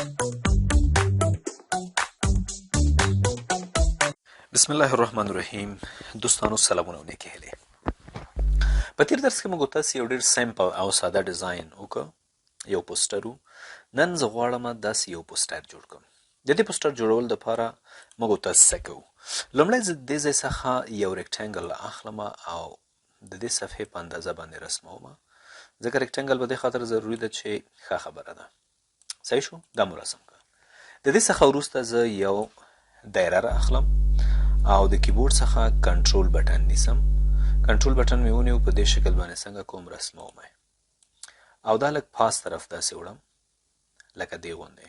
بسم الله الرحمن الرحیم. دوستانو سلامونه او نیکې هیلې. په تیر درس کې موږ تاسو یو ډېر سمپل او ساده ډیزاین وکړ، یو پوسټر و. نن زه غواړم داسې یو پوسټر جوړ کړم. د دې پوسټر جوړول دپاره موږ تاسو څه کوو؟ لومړی زه د دې ځای څخه یو ریکټنګل اخلم او د دې صفحې په اندازه باندې رسموم، ځکه ریکټنګل په دې خاطر ضروري ده چې ښه خبره ده. صحیح شو؟ دا مو رسم کړه. د دې څخه وروسته زه یو دایره را اخلم او د کیبورډ څخه کنټرول بټن نیسم. کنټرول بټن مې ونیو، په دې شکل باندې څنګه کوم رسموم او دا لږ پاس طرف داسې وړم لکه دې غوندې.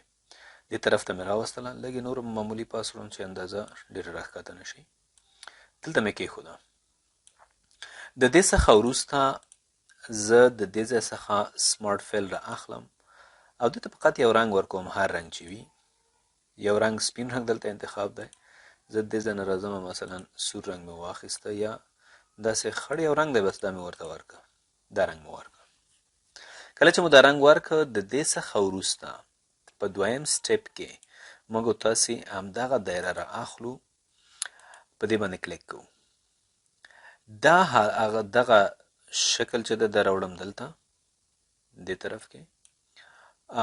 دې طرف ته مې راوستله، لږ نور معمولي پاس وړم چې اندازه ډېره راښکته نه شي. دلته مې کېښوده. د دې څخه وروسته زه د دې ځای څخه سمارټ فیل را اخلم او دې ته فقط یو رنګ ورکوم، هر رنګ چې وي. یو رنګ سپین رنګ دلته انتخاب دی. زه دې ځای نه راځم، مثلا سور رنګ مې واخیسته یا داسې خړ یو رنګ دی، بس دا مې ورته ورکړه. دا رنګ مې ورکړه. کله چې مو دا رنګ ورکړه، د دې څخه وروسته په دویم سټیپ کې موږ تاسې همدغه دایره را اخلو، په دې باندې کلیک کوو. دا هغه دغه شکل چې ده دا راوړم دلته دې طرف کې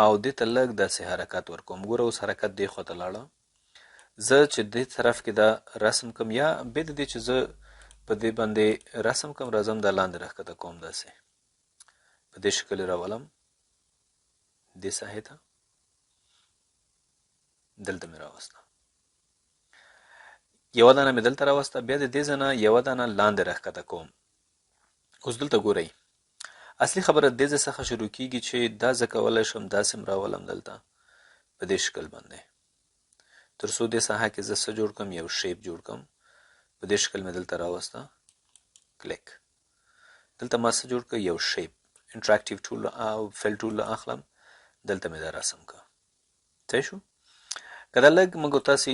او دې ته لږ داسې حرکت ورکوم. ګوره اوس حرکت دې خواته لاړه. زه چې دې طرف کې دا رسم کم یا بې د دې چې زه په دې باندې رسم کم، راځم دا لاندې راښکته کوم، داسې په دې شکل یې راولم دې ساحې ته. دلته مې راوسته، یوه دانه مې دلته راوسته، بیا د دې ځای نه یوه دانه لاندې راښکته کوم. اوس دلته ګورئ، اصلي خبره دې ځای څخه شروع کېږي چې دا زه کولی شم داسې م راولم دلته په دې شکل باندې، تر څو دې ساحه کې زه څه جوړ کړم، یو شیپ جوړ کړم. په دې شکل مې دلته راوسته، کلیک. دلته ما څه جوړ کړ، یو شیپ. انټراکټیو ټول او فل ټول اخلم، دلته مې دا رسم کړ. صحیح شو؟ که دا لږ موږ تاسې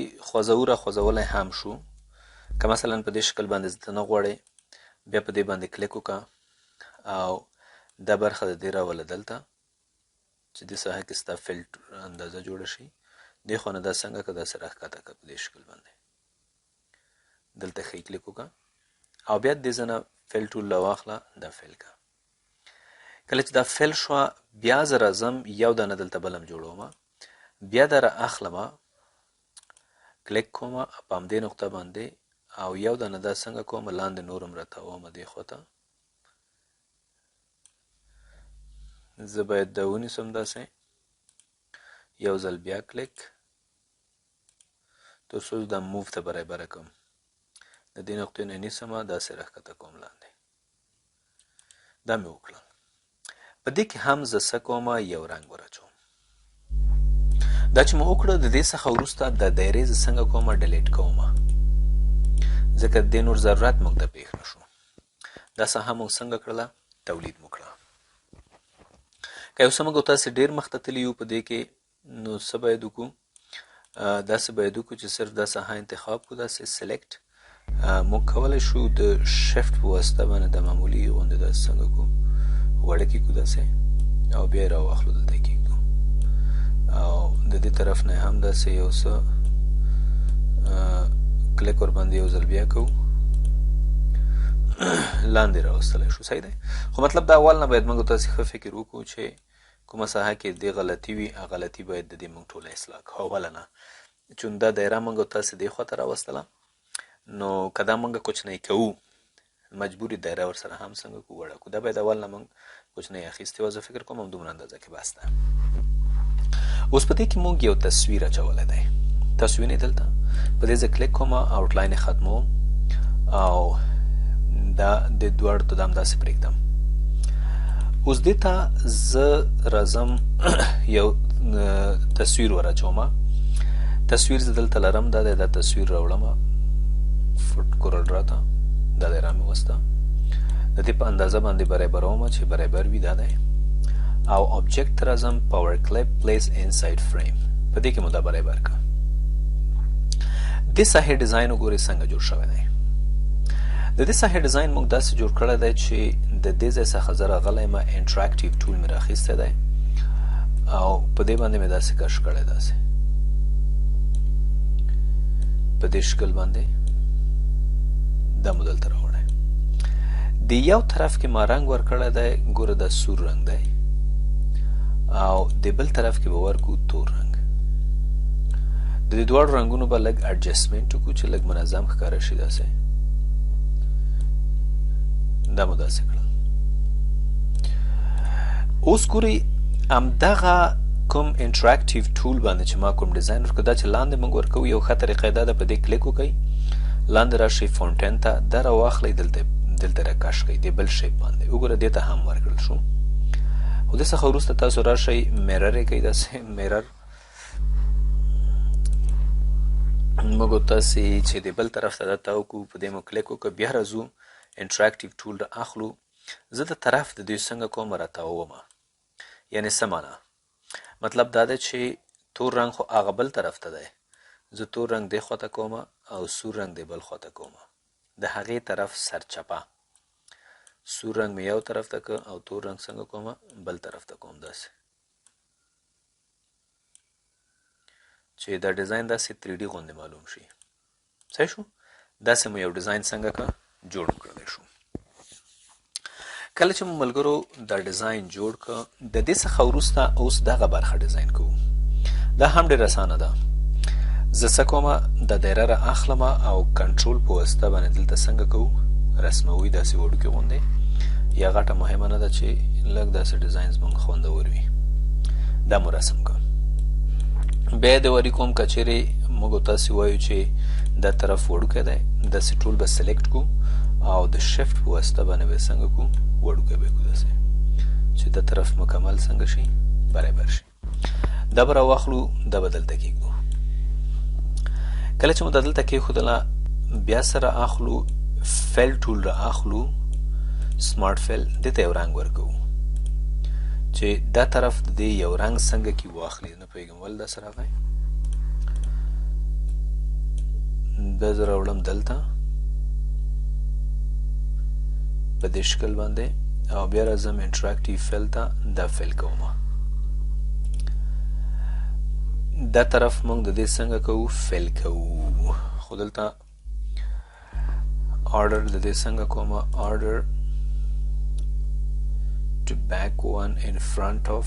خوځولی هم شو، که مثلا په دې شکل باندې زه نه غواړئ، بیا په دې باندې کلیک وکړه او دا برخه د دې راوله دلته چې دې ساحه کې ستا فل اندازه جوړه شي. دې خوا نه دا څنګه که داسې راښکته کړه په دې شکل باندې. دلته ښه کلیک وکړه او بیا دې ځای نه فل ټول راواخله، دا فل کړه. کله چې دا فل شوه، بیا زه راځم یو دانه دلته بله م جوړوم، بیا دا را اخلمه، کلیک کوم په همدې نقطه باندې او یو دانه دا څنګه کوم، لاندې نورم راتوم دې خواته. زه باید دا ونیسم داسې، یو ځل بیا کلیک، تر څو دا موو ته برابره کړم. د دې نقطې نه نیسم، داسې راښکته کوم لاندې. دا مې وکړل. په دې کې هم زه څه کوم، یو رنګ ور اچوم. دا چې مو وکړه، د دې څخه وروسته د دایرې زه څنګه کوم، ډیلیټ کوم، ځکه د دې نور ضرورت موږ ته پېښ نه شو. دا ساحه موږ څنګه کړله، تولید مو کړه. که یو څه موږ تاسې ډېر مخته تللي یو په دې کې، نو څه باید وکړو، داسې باید وکړو چې صرف دا ساحه انتخاب کړو، داسې سلیکټ. موږ کولی شو د شفت په واسطه باندې د معمولي غوندې داسې څنګه کړو، وړکې کړو داسې، او بیا یې راواخلو دلته یې کېږدو او د دې طرف نه هم داسې یو څه کلیک ورباندې یو ځل بیا کوو، لاندې راوستلی شو. صحیح دی؟ خو مطلب د اول نه باید موږ تاسې ښه فکر وکړو چې کومه ساحه کې دې غلطي وي، هغه غلطي باید د دې موږ ټوله اصلاح کړو. اوله نه چون دا دایره موږ تاسې دې خواته راوستله، نو که دا موږ کوچنی کوو، مجبوري دایره ورسره هم څنګه کوو، وړه کړو. دا باید اول نه موږ کوچنی اخیستې وه. زه فکر کوم همدومره اندازه کې بس ده. اوس په دې کې موږ یو تصویر اچولی دی. تصویر یې دلته په دې ځای کلیک کوم، آوټلاین یې ختموم او دا د دواړو ته هم داسې پرېږدم. اوس دې ته زه راځم یو تصویر ور اچوم. تصویر زه دلته لرم، دا دی، دا تصویر راوړم، فوټ کورل راته دا دی را مې وسته. د دې په اندازه باندې برابروم چې برابر وي، دا دی. او آبجکت ته راځم، پاور کلیپ پلیس انساید فریم، په دې کې مو دا برابر کړه. دې ساحې ډیزاین وګورئ څنګه جوړ شوی دی. د دې ساحې ډیزاین موږ داسې جوړ کړی دی چې د دې ځای څخه زه راغلی یم، انټراکټیو ټول مې راخیستی دی او په دې باندې مې داسې کش کړی داسې په دې شکل باندې دا مو دلته راوړی د یو طرف کې ما رنګ ورکړی دی ګوره دا سور رنګ دی او د بل طرف کې به ورکو تور رنګ د دې دواړو رنګونو به لږ اډجسټمنټ وکړو چې لږ منظم ښکاره شي داسې دا مو داسې کړل اوس ګورئ همدغه کوم انټراکټیو ټول باندې چې ما کوم ډیزاین ورکړو دا چې لاندې موږ ورکوو یو ښه طریقه دا ده په دې کلیک وکړئ لاندې راشئ فونټین ته دا راواخلئ دلته راکش کړئ د بل شیپ باندې وګوره دې ته هم ورکړل شو خو دې څخه وروسته تاسو راشئ میرر یې کوئ داسې میرر موږ تاسې چې د بل طرف ته دا تاو کړو په دې مو کلیک وکړو بیا راځو انټراکټیو ټول را اخلو زه د طرف د دوی څنګه کوم راتاومه یعنی څه معنا مطلب دا دی چې تور رنګ خو هغه بل طرف ته دی زه تور رنګ دې خواته کومه او سور رنګ دې بل خواته کومه د هغې طرف سرچپه سور رنګ مې یو طرف ته که او تور رنګ څنګه کومه بل طرف ته کوم داسې چې دا ډیزاین داسې 3D غوندې معلوم شي صحیح شو داسې مو یو ډیزاین څنګه که جوړ کړلی شو کله چې مو ملګرو دا ډیزاین جوړ کړه د دې څخه وروسته اوس دغه برخه ډیزاین کوو دا هم ډېر اسانه ده زه څه کومه د دایره را اخلمه او کنټرول په واسطه باندې دلته څنګه کوو رسموي داسې وړوکې غوندې یا غټه مهمه نه ده چې لږ داسې ډیزاین زموږ خوندور وي دا مو رسم کړه بیا د وری کوم که چیرې موږ تاسې وایو چې دا طرف وړوکی دی داسې ټول به سلیکټ کړو او د شفت په واسطه باندې به څنګه کړو وړوکی به کړو داسې چې دا طرف مکمل څنګه شي برابر شي دا به راواخلو دا به دلته کېږدو کله چې مو دا دلته کېښودله بیا سره اخلو فیل ټول را اخلو سمارټ فیل دې ته یو رنګ ورکوو چې دا طرف د دې یو رنګ څنګه کې واخلي نه پوهېږم ولې داسې راغی دا زه راوړم دلته په دې شکل باندې او بیا راځم انټراکټیو فیل ته دا فیل کومه دا طرف موږ د دې څنګه کوو فیل کوو خو دلته آرډر د دې څنګه کومه آرډر to back one in front of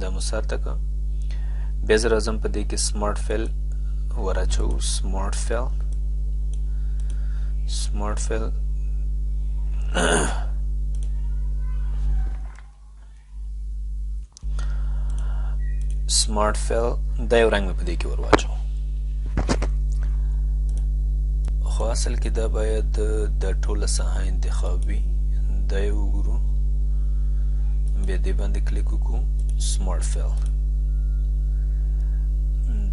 دا مو سرته که بیا زه راځم په دې کې سمارټ فیل وراچو سمارټ فیل سمارټ فیل دا یو رنګ مې په دې کې ور واچو خو اصل کې دا باید د ټوله ساحه انتخاب وي دا یې وګورو بیا دې باندې کلیک وکړو سمارټ فیل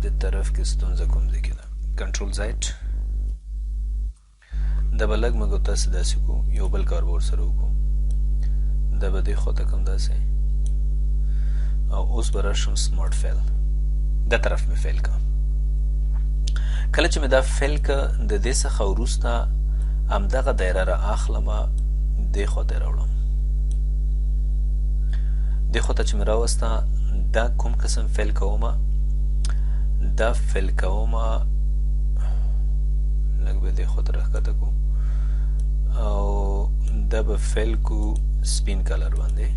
د طرف کې ستونزه کوم ځای کې ده کنټرول زیډ دا به لږ موږ تاسې داسې کوو یو بل کار به ورسره وکړو دا به دې خواته کوم داسې او اوس به راشم سمارټ فیل دا طرف مې فیل که کله چې مې دا فیل که د دې څخه وروسته همدغه دایره را اخلمه دې خواته یې راوړم دې خواته چې مې راوسته دا کوم قسم فیل کومه دا فیل کومه لږ به دې خواته راښکته کړو او دا به فیل کو سپین کلر باندې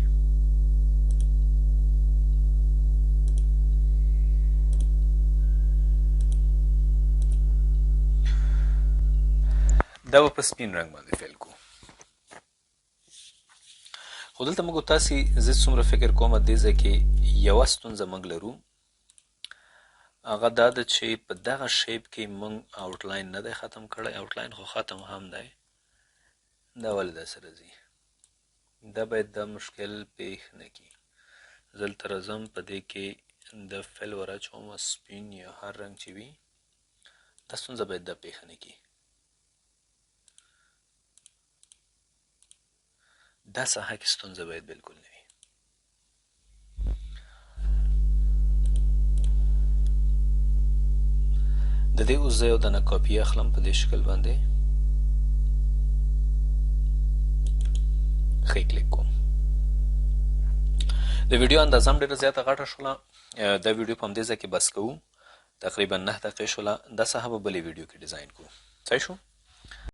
دا به په سپین رنګ باندې فیل کو خو دلته موږ تاسې زه څومره فکر کوم دې ځای کې یوه ستونزه موږ لرو هغه دا ده چې په دغه شیپ کې موږ آوټلاین نه دی ختم کړی آوټلاین خو ختم هم دی دا ولې داسې راځي دا باید دا مشکل پیښ نه کړي زه دلته راځم په دې کې د فیل وراچوم سپین یا هر رنګ چې وي دا ستونزه باید دا پیښه نه کړي دا ساحه کې ستونزه باید بالکل نه وي د دې اوس زه یو دانه کاپي اخلم په دې شکل باندې ښه کلیک کوم د ویډیو اندازه هم ډېره زیاته غټه شوله. دا ویډیو په همدې ځای کې بس کوو. تقریبا 9 دقیقې شوله. دا څخه به بلې ویډیو کې ډیزاین کوو. صحیح شو.